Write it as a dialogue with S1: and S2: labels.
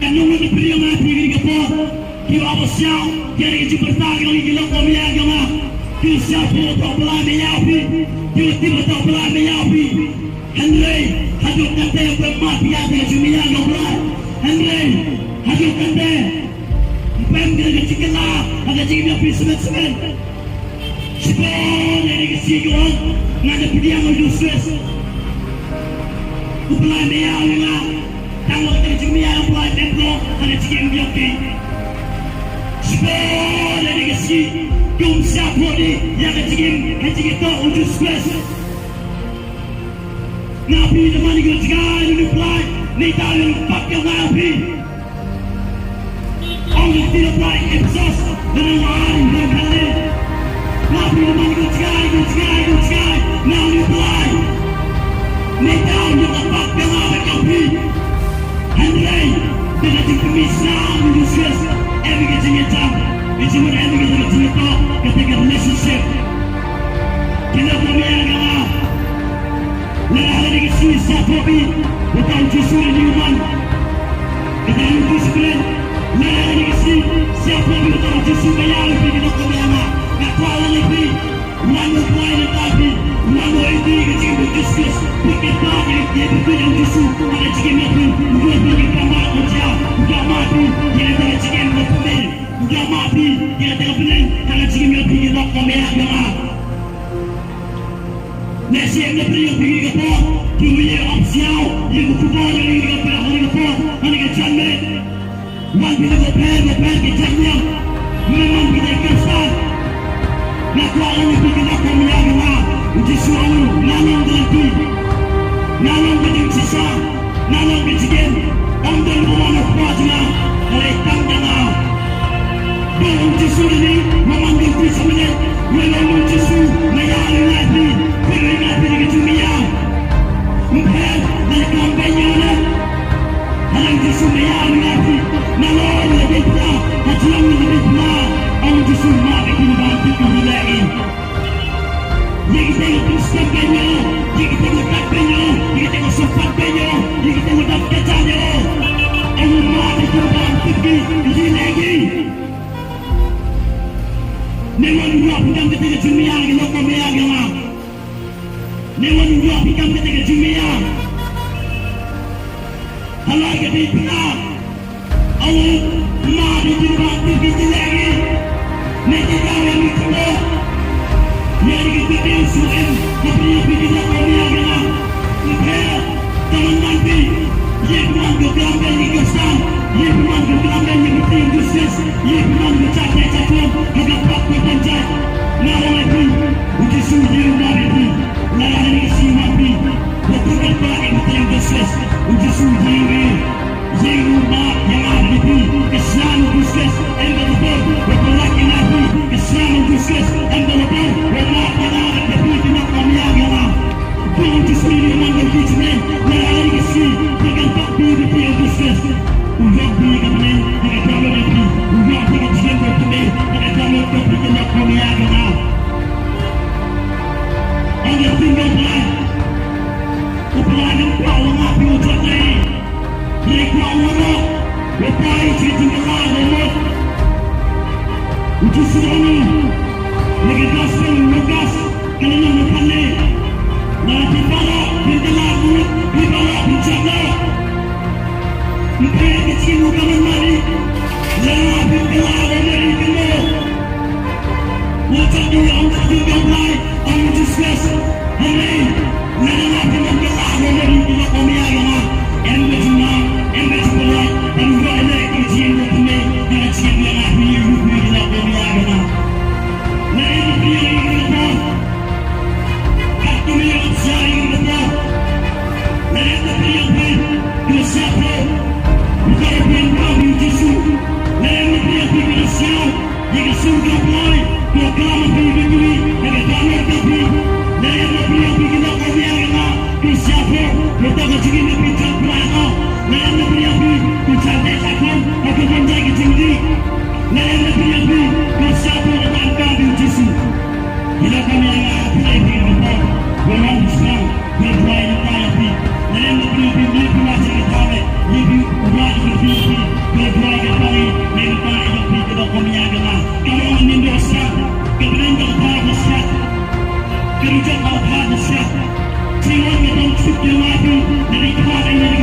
S1: Kanungan ni beliau mati gini kapal. Kau apa siapa? Kau ni cuma bertanya lagi gila kau mian kau mah. Kau siapa tak belah menyapi? Kau tiba tak belah menyapi? Henry, hadu kata yang bermati ada yang cuma mian kau belah. Henry, hadu kata. Pem dia kecil lah, ada cik dia pergi semen. Sebab dari kecil kau, ngada dia mau stress. Kau belah menyapi lah. Tanggung dari cuma yang belah tempo, ada cik yang dia pergi. Sebab dari kecil, kau siapa ni yang kecil tu untuk stress. Nabi teman kau jangan lupa, ni tahu yang pakai nabi. Orang tidak baik eksos dengan orang yang kali. Nabi teman kau jangan, now lupa. Ni tahu yang pakai nabi. Henry, dengan kemisah untuk stress. Every getting it done. It's when every getting it done. Ketika relationship. Kita punya agama. Nara hari ini susah tapi bukan justru human. Kita lupa sebenarnya. Nara hari ini siapa yang bukan justru bayar lebih kita punya agama. Nak kuala lebih. Lalu kuala tapi lalu ini kecil berdiskus. Pikir tadi dia bukan justru ada cikgu mati. Dia bagi kamar kerja. Dia mati. Dia ada cikgu mati. Dia mati. Dia ada benar. Kalau cikgu mati dia nak kami agama. Nasi yang beri pergi ke port, dia opsial, dia berkumpul dengan dia pergi ke port, hari ke Janmet, wan bila berper ke Janmet, memang kita kesal. Nak kuala ni pergi nak kami agama, uji suami, nanang berhenti, nanang berhenti sisa, nanang berjigen, ambil rumah nak kuatnya, oleh tangga. Uji suami ni memang berhenti semenit, memang uji suami, mayar lagi. Pergi ke dunia, mungkin dari kampanye, dalam dunia lagi, nalor lebih berat, hajian lebih berat, orang justru makin bantu lagi. Jika tengok pustakannya, jika tengok kampanye, jika tengok sofatnya, jika tengok dapetnya, orang makin bantu lagi. Memang buat kita ketika dunia lagi lokal agama. Newan dua pikam ketika dunia. Halal ketika Allah mati di batu kita lagi. Mereka yang kita yang kita suam tapi kita kami agama. Mereka teman nanti yang mampu gambar di kesam, yang mampu gambar yang penting khusus, yang mampu capai agak pakar panjang. Nara lagi uji suji lagi. Nara hari si mati, bukan pelak yang penting khusus, uji suji ini. Yang rumah yang ada di Islam khusus, anda betul, bukan lagi nabi Islam khusus, anda betul, rumah yang ada di tidak kami agama. Bukan justru ini mandor kijian, nara hari si dengan takbir di yang khusus. Uang beli kami dengan kalau nabi, uang beli kijian berkami dengan kalau nabi tidak kami agama. Anda tinggal belah, belah nampak orang api ucap ni. Mereka orang, bepai cerita belah orang. Uji suami, lagi dasar lukas, kerana bukan ni. Nanti balak, berdelah mulut, dibalak bencana. Mereka kecil bukan mari, lelah berdelah orang dari kena. Ucap dia untuk juga belah. Orang discuss, hari nana dengan belah dari kita kami agama, embajuma, embajuma, embajuma ujian kami dengan ujian yang ahli hukum kita kami agama. Nana beri kita, kami yang cari kita, nana beri kita siapa, bukan beri kami jisu, nana beri kita siapa, jika surga boy, program beri kita. Tapi, dari yang lebih شد وافي الذي تابع